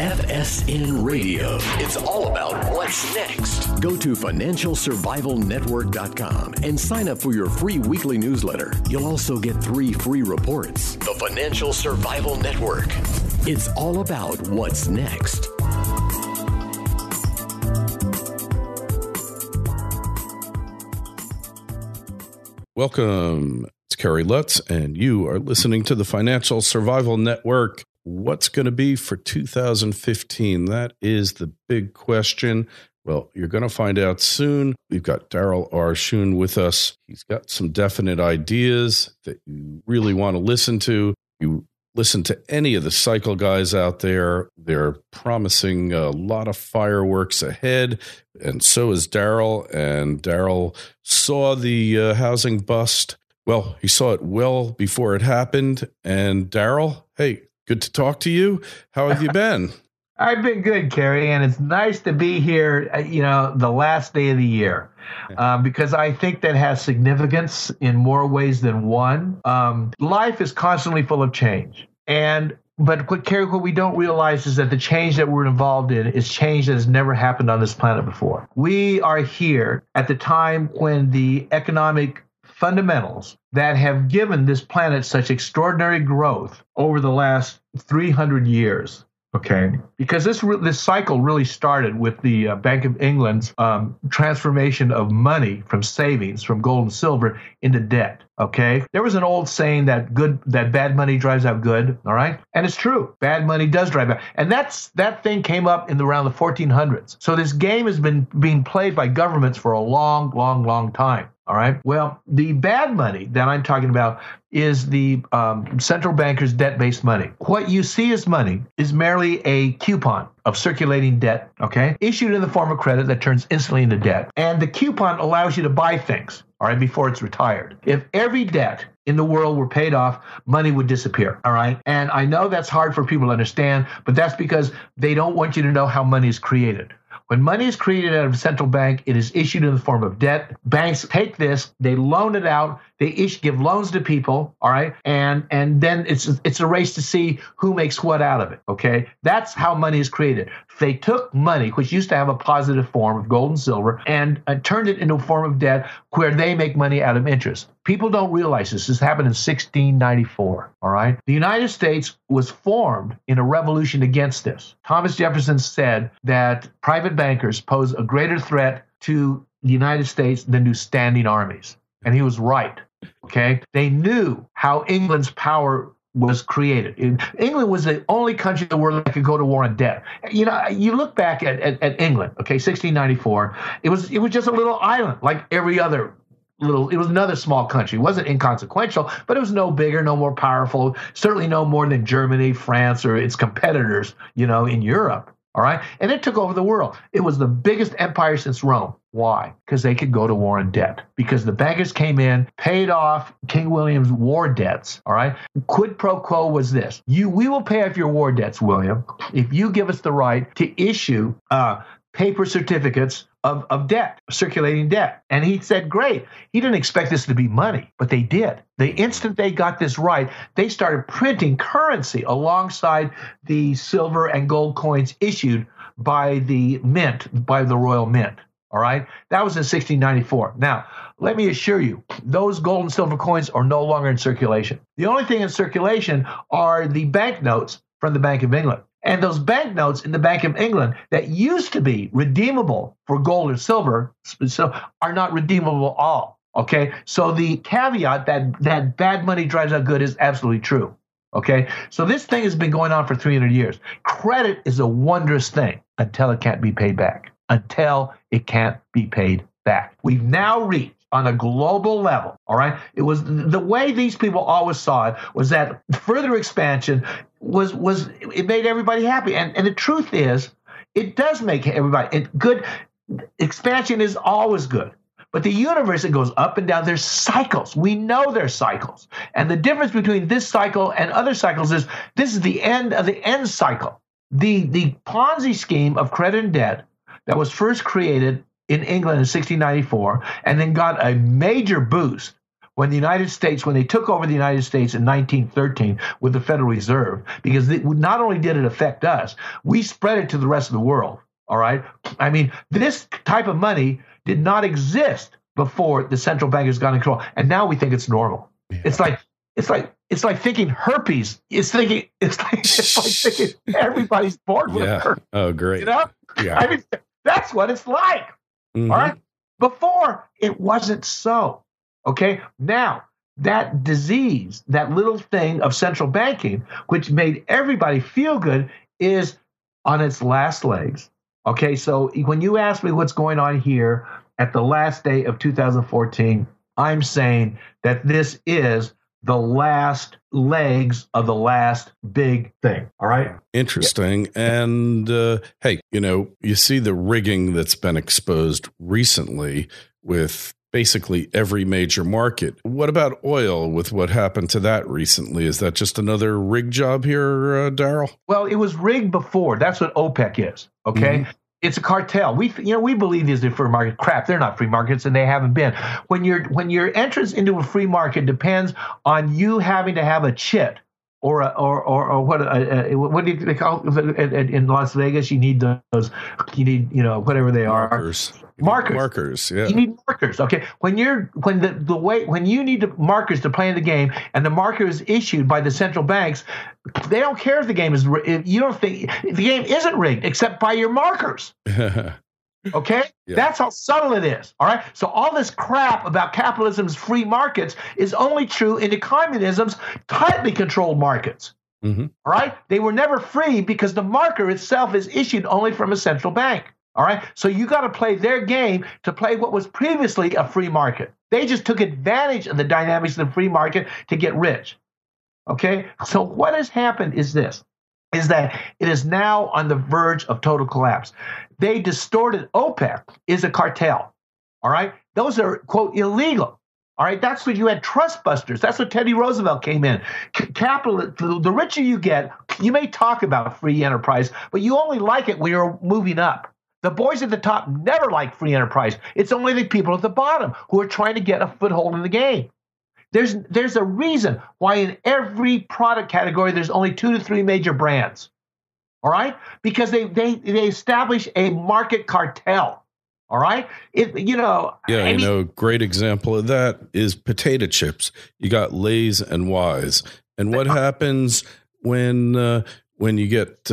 FSN Radio. It's all about what's next. Go to financialsurvivalnetwork.com and sign up for your free weekly newsletter. You'll also get 3 free reports. The Financial Survival Network. It's all about what's next. Welcome. It's Kerry Lutz, and you are listening to the Financial Survival Network. What's going to be for 2015? That is the big question. Well, you're going to find out soon. We've got Darryl R. Schoon with us. He's got some definite ideas that you really want to listen to. You listen to any of the cycle guys out there. They're promising a lot of fireworks ahead, and so is Darryl. And Darryl saw the housing bust. Well, he saw it well before it happened. And Darryl, hey, good to talk to you. How have you been? I've been good, Kerry, and it's nice to be here, the last day of the year, because I think that has significance in more ways than one. Life is constantly full of change. But what we don't realize is that the change that we're involved in is change that has never happened on this planet before. We are here at the time when the economic fundamentals that have given this planet such extraordinary growth over the last 300 years. Okay, because this cycle really started with the Bank of England's transformation of money from savings, from gold and silver, into debt. Okay, there was an old saying that bad money drives out good. All right, and it's true. Bad money does drive out, and that thing came up in around the 1400s. So this game has been being played by governments for a long, long, long time. All right. Well, the bad money that I'm talking about is the central bankers' debt-based money. What you see as money is merely a coupon of circulating debt, okay, issued in the form of credit that turns instantly into debt. And the coupon allows you to buy things, all right, before it's retired. If every debt in the world were paid off, money would disappear, all right? And I know that's hard for people to understand, but that's because they don't want you to know how money is created. When money is created out of a central bank, it is issued in the form of debt. Banks take this, they loan it out, they give loans to people, all right? And then it's a race to see who makes what out of it, okay? That's how money is created. They took money, which used to have a positive form of gold and silver, and turned it into a form of debt where they make money out of interest. People don't realize this. This happened in 1694, all right? The United States was formed in a revolution against this. Thomas Jefferson said that private bankers pose a greater threat to the United States than do standing armies. And he was right, okay? They knew how England's power was created. England was the only country in the world that could go to war on debt. You look back at England, okay, 1694, it was just a little island like every other it was another small country. It wasn't inconsequential, but it was no bigger, no more powerful, certainly no more than Germany, France, or its competitors, in Europe. All right. And it took over the world. It was the biggest empire since Rome. Why? Because they could go to war in debt. Because the bankers came in, paid off King William's war debts. All right. Quid pro quo was this. We will pay off your war debts, William, if you give us the right to issue paper certificates of debt, circulating debt. And he said, great. He didn't expect this to be money, but they did. The instant they got this right, they started printing currency alongside the silver and gold coins issued by the mint, by the Royal Mint. All right. That was in 1694. Now, let me assure you, those gold and silver coins are no longer in circulation. The only thing in circulation are the banknotes from the Bank of England. And those banknotes in the Bank of England that used to be redeemable for gold or silver are not redeemable at all. Okay, so the caveat that bad money drives out good is absolutely true. Okay, so this thing has been going on for 300 years. Credit is a wondrous thing until it can't be paid back. Until it can't be paid back. We've now reached on a global level, all right? It was the way these people always saw it was that further expansion it made everybody happy. And the truth is, it does make everybody good. Expansion is always good. But the universe, it goes up and down. There's cycles. We know there's cycles. And the difference between this cycle and other cycles is this is the end of the end cycle. The Ponzi scheme of credit and debt that was first created in England in 1694 and then got a major boost when they took over the United States in 1913 with the Federal Reserve, because not only did it affect us, we spread it to the rest of the world. All right. I mean, this type of money did not exist before the central bankers got in control, and now we think it's normal. Yeah. It's like thinking herpes. It's like thinking everybody's born with herpes. Oh, great. You know? Yeah. I mean, that's what it's like. Mm-hmm. All right. Before, it wasn't so. Okay. Now, that disease, that little thing of central banking, which made everybody feel good, is on its last legs. Okay. So when you ask me what's going on here at the last day of 2014, I'm saying that this is the last legs of the last big thing. All right. Interesting. Yeah. And hey, you see the rigging that's been exposed recently with basically every major market. What about oil with what happened to that recently? Is that just another rig job here, Darryl? Well, it was rigged before. That's what OPEC is. Okay. Mm-hmm. It's a cartel. We believe these are free market. Crap, they're not free markets, and they haven't been. When your entrance into a free market depends on you having to have a chit or what do they call it? In Las Vegas? You need those. You need whatever they Markers. are. Markers. Yeah. You need markers. Okay. When you need markers to play in the game, and the marker is issued by the central banks, they don't care if the game is. You don't think the game isn't rigged except by your markers. Okay. Yeah. That's how subtle it is. All right. So all this crap about capitalism's free markets is only true in the communism's tightly controlled markets. Mm-hmm. All right. They were never free because the marker itself is issued only from a central bank. All right. So you got to play their game to play what was previously a free market. They just took advantage of the dynamics of the free market to get rich. Okay. So what has happened is that it is now on the verge of total collapse. They distorted. OPEC is a cartel. All right. Those are, quote, illegal. All right. That's what you had trust busters. That's what Teddy Roosevelt came in. The richer you get, you may talk about free enterprise, but you only like it when you're moving up. The boys at the top never like free enterprise. It's only the people at the bottom who are trying to get a foothold in the game. There's a reason why in every product category there's only 2 to 3 major brands. All right? Because they establish a market cartel. All right? Great example of that is potato chips. You got Lay's and Y's. And what happens when you get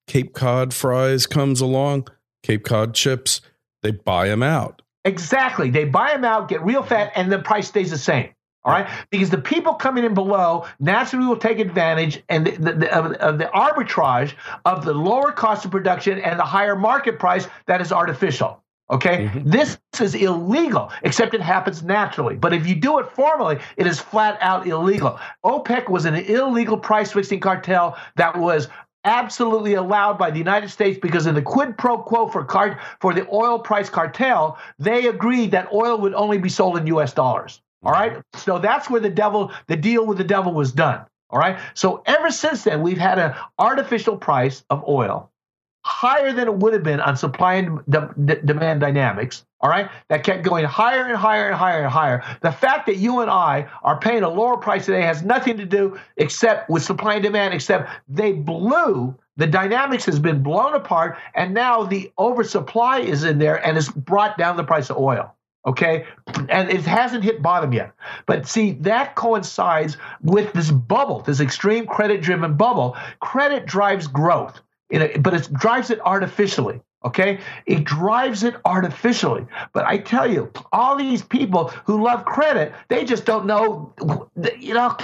Cape Cod fries comes along, Cape Cod chips, they buy them out. Exactly. They buy them out, get real fat, and the price stays the same. All right. Because the people coming in below naturally will take advantage of the arbitrage of the lower cost of production and the higher market price that is artificial. Okay. Mm-hmm. This is illegal, except it happens naturally. But if you do it formally, it is flat out illegal. OPEC was an illegal price fixing cartel that was absolutely allowed by the United States because of the quid pro quo for the oil price cartel. They agreed that oil would only be sold in U.S. dollars. All right. So that's where the deal with the devil was done. All right. So ever since then, we've had an artificial price of oil higher than it would have been on supply and demand dynamics. All right. That kept going higher and higher and higher and higher. The fact that you and I are paying a lower price today has nothing to do except with supply and demand, except the dynamics has been blown apart. And now the oversupply is in there and has brought down the price of oil. Okay. And it hasn't hit bottom yet. But see, that coincides with this bubble, this extreme credit driven bubble. Credit drives growth, but it drives it artificially. Okay. It drives it artificially. But I tell you, all these people who love credit, they just don't know, they love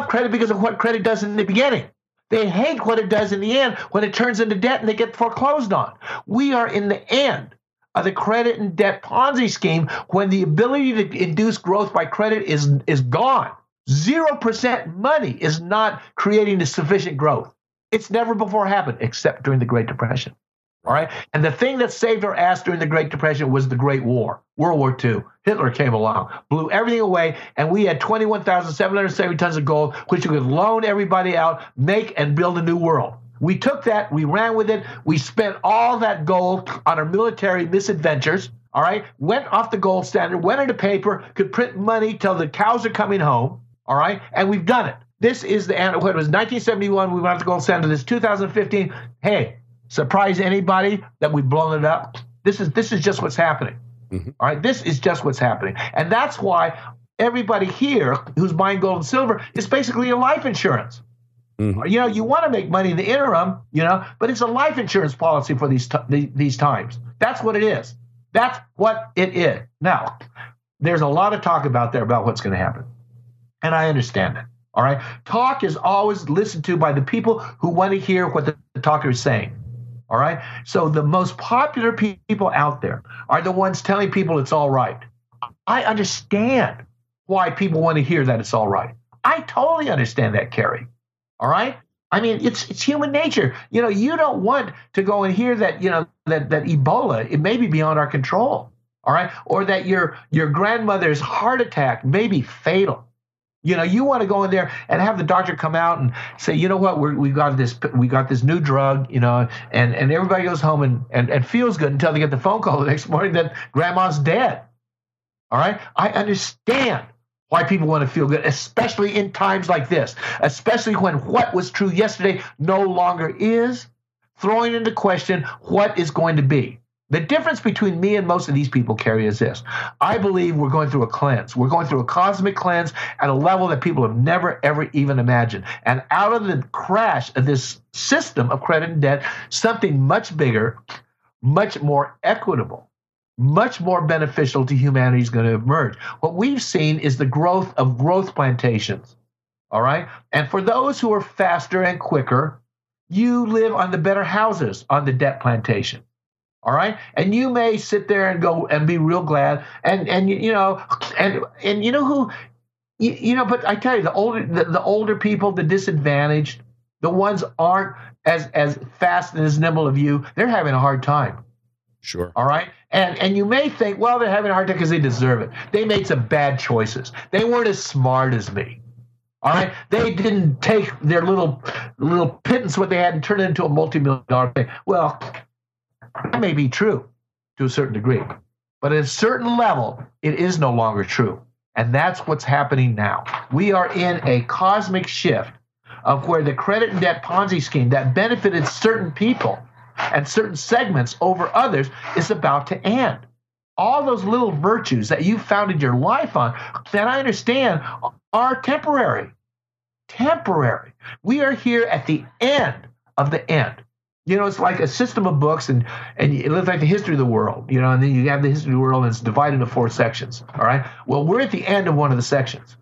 credit because of what credit does in the beginning. They hate what it does in the end when it turns into debt and they get foreclosed on. We are in the end of the credit and debt Ponzi scheme when the ability to induce growth by credit is gone. 0% money is not creating the sufficient growth. It's never before happened except during the Great Depression. All right. And the thing that saved our ass during the Great Depression was the Great War, World War II. Hitler came along, blew everything away, and we had 21,770 tons of gold, which we could loan everybody out, make and build a new world. We took that, we ran with it, we spent all that gold on our military misadventures. all right, went off the gold standard, went into paper, could print money till the cows are coming home, all right, and we've done it. This is what it was 1971, we went off the gold standard. This 2015, hey, surprise anybody that we've blown it up? This is just what's happening, all right? This is just what's happening. And that's why everybody here who's buying gold and silver is basically a life insurance. You know, you want to make money in the interim, you know, but it's a life insurance policy for these times. That's what it is. That's what it is. Now, there's a lot of talk about what's going to happen. And I understand it. All right. Talk is always listened to by the people who want to hear what the talker is saying. All right. So the most popular people out there are the ones telling people it's all right. I understand why people want to hear that it's all right. I totally understand that, Kerry. All right. I mean, it's human nature. You know, you don't want to go and hear that, you know, that Ebola, it may be beyond our control. All right. Or that your grandmother's heart attack may be fatal. You know, you want to go in there and have the doctor come out and say, you know what, we got this new drug, you know, and everybody goes home and feels good until they get the phone call the next morning that grandma's dead. All right. I understand why people want to feel good, especially in times like this, especially when what was true yesterday no longer is, throwing into question what is going to be. The difference between me and most of these people, Kerry, is this. I believe we're going through a cleanse. We're going through a cosmic cleanse at a level that people have never, ever even imagined. And out of the crash of this system of credit and debt, something much bigger, much more equitable, much more beneficial to humanity is going to emerge. What we've seen is the growth of growth plantations, all right? And for those who are faster and quicker, you live on the better houses on the debt plantation. All right. And you may sit there and go and be real glad. And you know, and you know who, you know, but I tell you, the older people, the disadvantaged, the ones aren't as fast and as nimble of you, they're having a hard time. Sure. All right. And you may think, well, they're having a hard time because they deserve it. They made some bad choices. They weren't as smart as me. All right. They didn't take their little pittance, what they had, and turn it into a multi-million-dollar thing. Well, that may be true to a certain degree, but at a certain level, it is no longer true. And that's what's happening now. We are in a cosmic shift of where the credit and debt Ponzi scheme that benefited certain people and certain segments over others is about to end. All those little virtues that you founded your life on, that I understand, are temporary. Temporary. We are here at the end of the end. You know, it's like a system of books, and it looks like the history of the world, you know, and then you have the history of the world, and it's divided into 4 sections, all right? Well, we're at the end of one of the sections.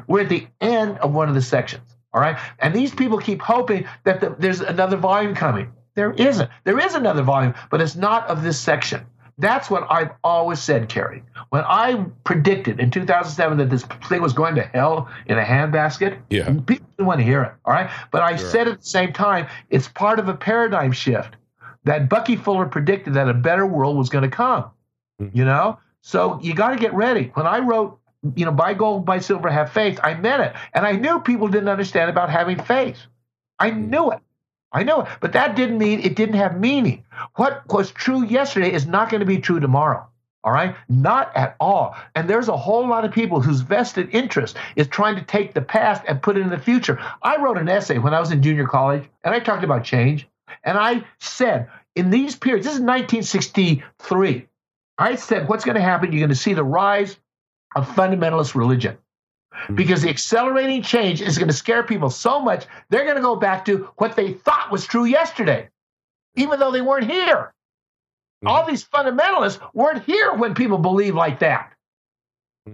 We're at the end of one of the sections, all right? And these people keep hoping that there's another volume coming. There isn't. There is another volume, but it's not of this section. That's what I've always said, Kerry. When I predicted in 2007 that this thing was going to hell in a handbasket, people didn't want to hear it, all right? But I said at the same time, it's part of a paradigm shift that Bucky Fuller predicted that a better world was going to come, you know? So you got to get ready. When I wrote, you know, buy gold, buy silver, have faith, I meant it. And I knew people didn't understand about having faith. I knew it. I know it, but that didn't mean it didn't have meaning. What was true yesterday is not going to be true tomorrow, all right? Not at all. And there's a whole lot of people whose vested interest is trying to take the past and put it in the future. I wrote an essay when I was in junior college, and I talked about change, and I said, in these periods, this is 1963, I said, what's going to happen? You're going to see the rise of fundamentalist religion. Because the accelerating change is going to scare people so much, they're going to go back to what they thought was true yesterday, even though they weren't here. All these fundamentalists weren't here when people believed like that.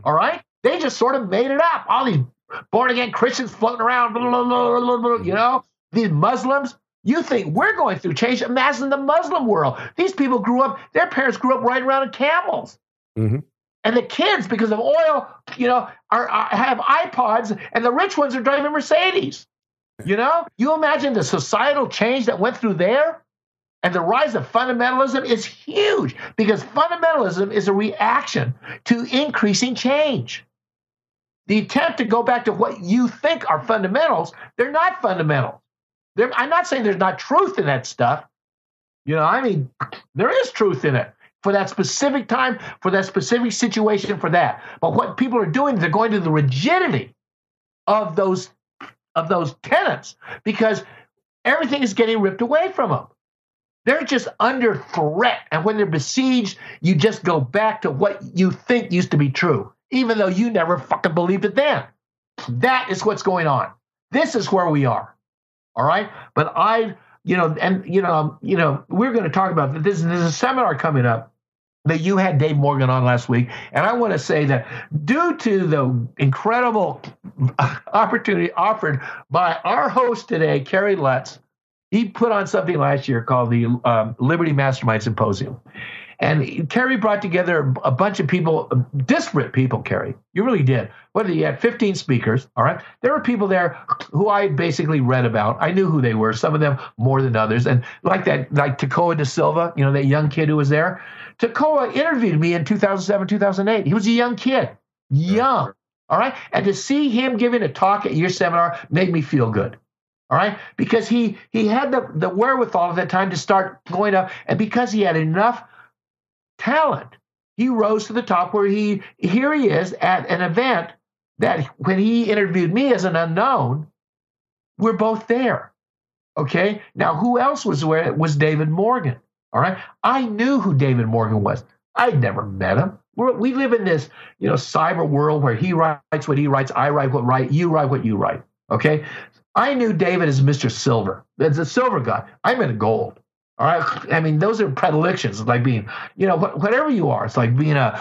All right? They just sort of made it up. All these born-again Christians floating around, blah, blah, blah, blah, blah, you know, these Muslims. You think we're going through change. Imagine the Muslim world. These people grew up, their parents grew up riding around in camels. And the kids, because of oil, you know, have iPods, and the rich ones are driving Mercedes. You know, you imagine the societal change that went through there, and the rise of fundamentalism is huge, because fundamentalism is a reaction to increasing change. The attempt to go back to what you think are fundamentals, they're not fundamentals. I'm not saying there's not truth in that stuff. You know, I mean, there is truth in it. for that specific time, for that specific situation, for that. But what people are doing is they're going to the rigidity of those tenets because everything is getting ripped away from them. They're just under threat. And when they're besieged, you just go back to what you think used to be true, even though you never fucking believed it then. That is what's going on. This is where we are. All right. But we're going to talk about this. There's a seminar coming up that you had Dave Morgan on last week. And I want to say that due to the incredible opportunity offered by our host today, Kerry Lutz, he put on something last year called the Liberty Mastermind Symposium. And Kerry brought together a bunch of people, disparate people, Kerry. You really did. What did you had 15 speakers, all right? There were people there who I basically read about. I knew who they were, some of them more than others. And like Tekoa da Silva, that young kid who was there. Tekoa interviewed me in 2007, 2008. He was a young kid, young, all right? And to see him giving a talk at your seminar made me feel good. All right, because he had the wherewithal at that time to start going up, and because he had enough talent, he rose to the top where here he is at an event that when he interviewed me as an unknown, we're both there. Okay, now who else was there? It was David Morgan. All right, I knew who David Morgan was. I'd never met him. We live in this cyber world where he writes what he writes, I write what you write what you write. Okay. I knew David as Mr. Silver. That's a silver guy. I'm into gold. All right. I mean, those are predilections. It's like being, whatever you are. It's like being a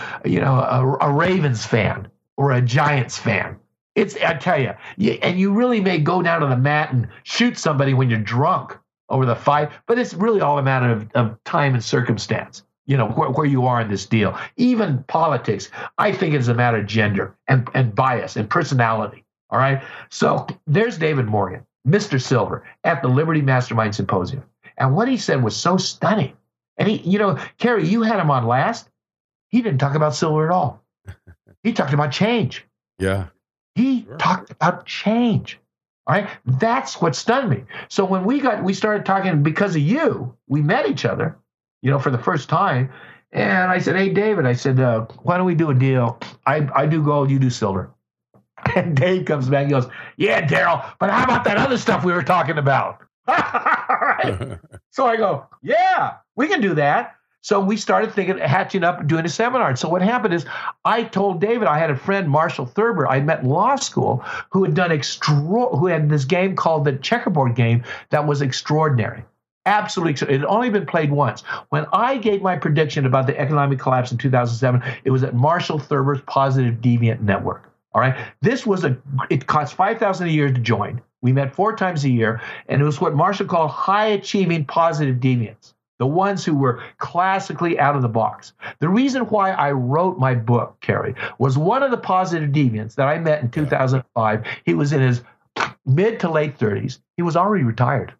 Ravens fan or a Giants fan. I tell you, and you really may go down to the mat and shoot somebody when you're drunk over the fight, but it's really all a matter of time and circumstance. Where you are in this deal. Even politics, I think it's a matter of gender and bias and personality. All right. So there's David Morgan, Mr. Silver, at the Liberty Mastermind Symposium. And what he said was so stunning. And he, Kerry, you had him on last. He didn't talk about silver at all. He talked about change. Yeah. He talked about change. All right. That's what stunned me. So when we started talking because of you, we met each other, for the first time. And I said, hey, David, I said, why don't we do a deal? I do gold, you do silver. And Dave comes back and goes, yeah, Darryl, but how about that other stuff we were talking about? Right. So I go, yeah, we can do that. So we started hatching up and doing a seminar. And so what happened is I told David, I had a friend, Marshall Thurber, I met in law school, who had who had this game called the checkerboard game that was extraordinary. Absolutely. It had only been played once. When I gave my prediction about the economic collapse in 2007, it was at Marshall Thurber's Positive Deviant Network. All right. It cost $5,000 a year to join. We met 4 times a year, and it was what Marshall called high achieving positive deviants, the ones who were classically out of the box. The reason why I wrote my book, Kerry, was one of the positive deviants that I met in 2005. He was in his mid to late 30s. He was already retired.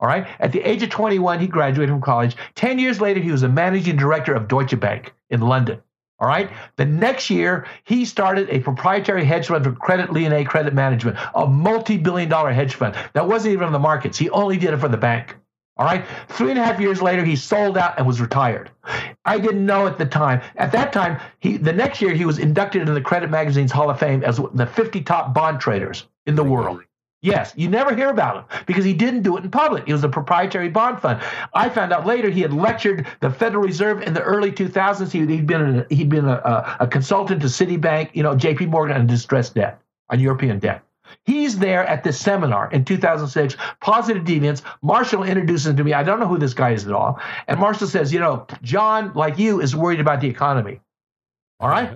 All right. At the age of 21, he graduated from college. 10 years later, he was a managing director of Deutsche Bank in London. All right. The next year, he started a proprietary hedge fund for Credit Lyonnais Credit Management, a multi-billion-dollar hedge fund that wasn't even on the markets. He only did it for the bank. All right. 3.5 years later, he sold out and was retired. I didn't know at the time. At that time, the next year, he was inducted into the Credit Magazine's Hall of Fame as the 50 top bond traders in the world. Yes, you never hear about him because he didn't do it in public. It was a proprietary bond fund. I found out later he had lectured the Federal Reserve in the early 2000s. He'd been a consultant to Citibank, J.P. Morgan on distressed debt, on European debt. He's there at this seminar in 2006, Positive Deviance. Marshall introduces him to me. I don't know who this guy is at all. And Marshall says, John, like you, is worried about the economy. All right.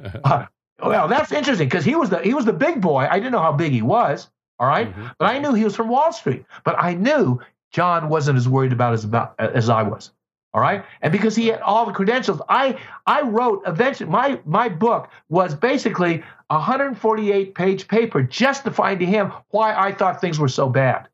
Well, that's interesting because he was the big boy. I didn't know how big he was. All right. Mm-hmm. But I knew he was from Wall Street. But I knew John wasn't as worried about as I was. All right. And because he had all the credentials, I wrote eventually my book was basically a 148-page paper justifying to him why I thought things were so bad.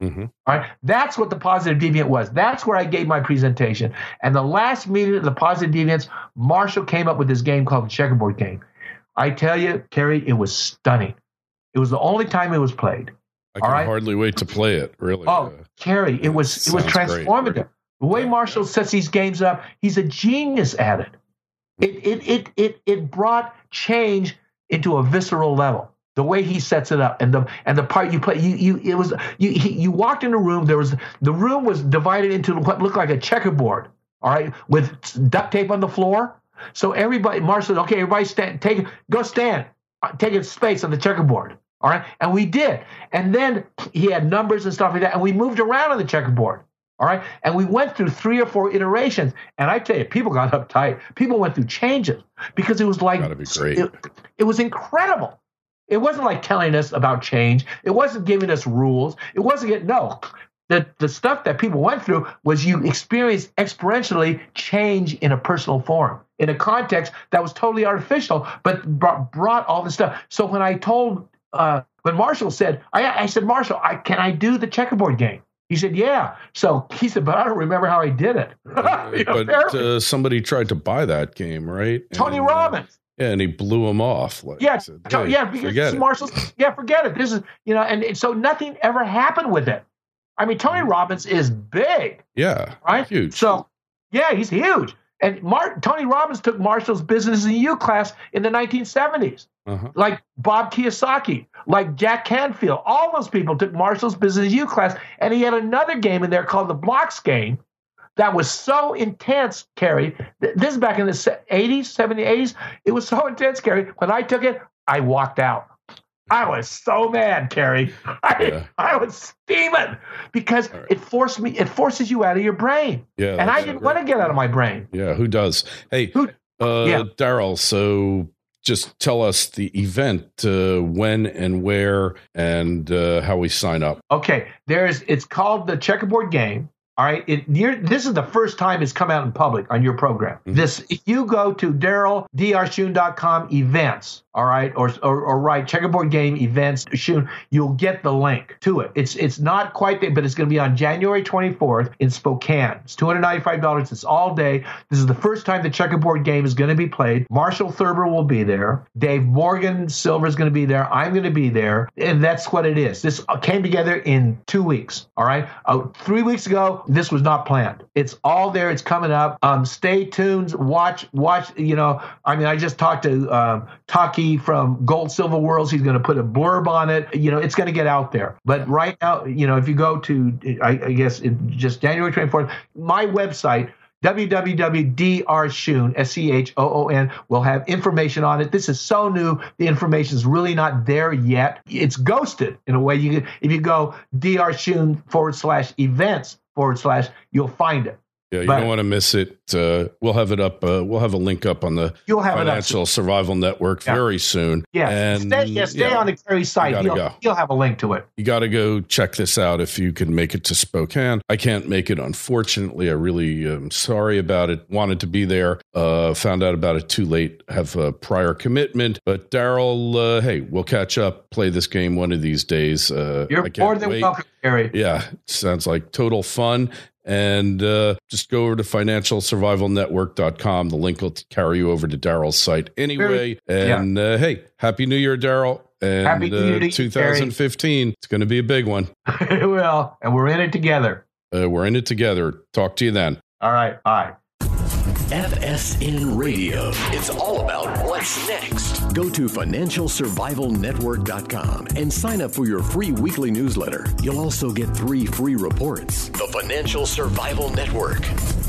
Mm-hmm. All right. That's what the Positive Deviant was. That's where I gave my presentation. And the last meeting of the Positive Deviants, Marshall came up with this game called the checkerboard game. I tell you, Kerry, it was stunning. It was the only time it was played. I can hardly wait to play it, really. Oh, Kerry, it was transformative. Great. The way Marshall sets these games up, he's a genius at it. It brought change into a visceral level. The way he sets it up, and the part you play, you walked in a room. The room was divided into what looked like a checkerboard. All right, with duct tape on the floor. So Marshall said, okay, everybody stand, take a space on the checkerboard. All right, and we did. And then he had numbers and stuff like that, and we moved around on the checkerboard. All right, and we went through 3 or 4 iterations. And I tell you, people got uptight. People went through changes because it was like it was incredible. It wasn't like telling us about change. It wasn't giving us rules. It wasn't the stuff that people went through was you experienced exponentially change in a personal form, in a context that was totally artificial, but brought all this stuff. So when I told, when Marshall said, I said, Marshall, can I do the checkerboard game? He said, yeah. So he said, but I don't remember how I did it. But somebody tried to buy that game, right? Tony Robbins. Yeah, and he blew him off. Because Marshall. Yeah, forget it. This is, and so nothing ever happened with it. I mean, Tony Robbins is big. Yeah, right. Huge. So, yeah, he's huge. And Tony Robbins took Marshall's business in you class in the 1970s. Like Bob Kiyosaki, like Jack Canfield. All those people took Marshall's business in you class. And he had another game in there called the Blocks game. That was so intense, Kerry. This is back in the 80s, 70s, 80s. It was so intense, Kerry. When I took it, I walked out. I was so mad, Kerry. I was steaming because it forces you out of your brain. Yeah, and I didn't want to get out of my brain. Yeah, who does? Hey, Darryl, so just tell us the event, when and where, and how we sign up. Okay, it's called the Checkerboard Game. All right, this is the first time it's come out in public on your program. If you go to DrSchoon.com events, all right, or write Checkerboard Game events Schoon, you'll get the link to it. It's not quite there, but it's going to be on January 24th in Spokane. It's $295. It's all day. This is the first time the Checkerboard Game is going to be played. Marshall Thurber will be there. Dave Morgan Silver is going to be there. I'm going to be there, and that's what it is. This came together in 2 weeks. All right, 3 weeks ago. This was not planned. It's all there. It's coming up. Stay tuned. Watch. I just talked to Taki from Gold Silver Worlds. He's going to put a blurb on it. It's going to get out there. But right now, if you go to, I guess, just January 24th, my website, www.drschoon, SCHOON, will have information on it. This is so new. The information is really not there yet. It's ghosted in a way. If you go drschoon/events/ you'll find it. Yeah, you don't want to miss it. We'll have it up. We'll have a link up on the Financial Survival Network very soon. Yeah, and stay on the Kerry site. You'll have a link to it. You got to go check this out if you can make it to Spokane. I can't make it, unfortunately. I really am sorry about it. Wanted to be there. Found out about it too late. Have a prior commitment. But Darryl, hey, we'll catch up. Play this game one of these days. You're more than welcome, Kerry. Yeah, sounds like total fun. And just go over to financialsurvivalnetwork.com. The link will carry you over to Darryl's site anyway. And hey, Happy New Year, Darryl. And Happy New Year to 2015, it's going to be a big one. It will. And we're in it together. Talk to you then. All right. Bye. FSN Radio. It's all about what's next. Go to financialsurvivalnetwork.com and sign up for your free weekly newsletter. You'll also get 3 free reports. The Financial Survival Network.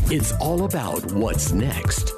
It's all about what's next.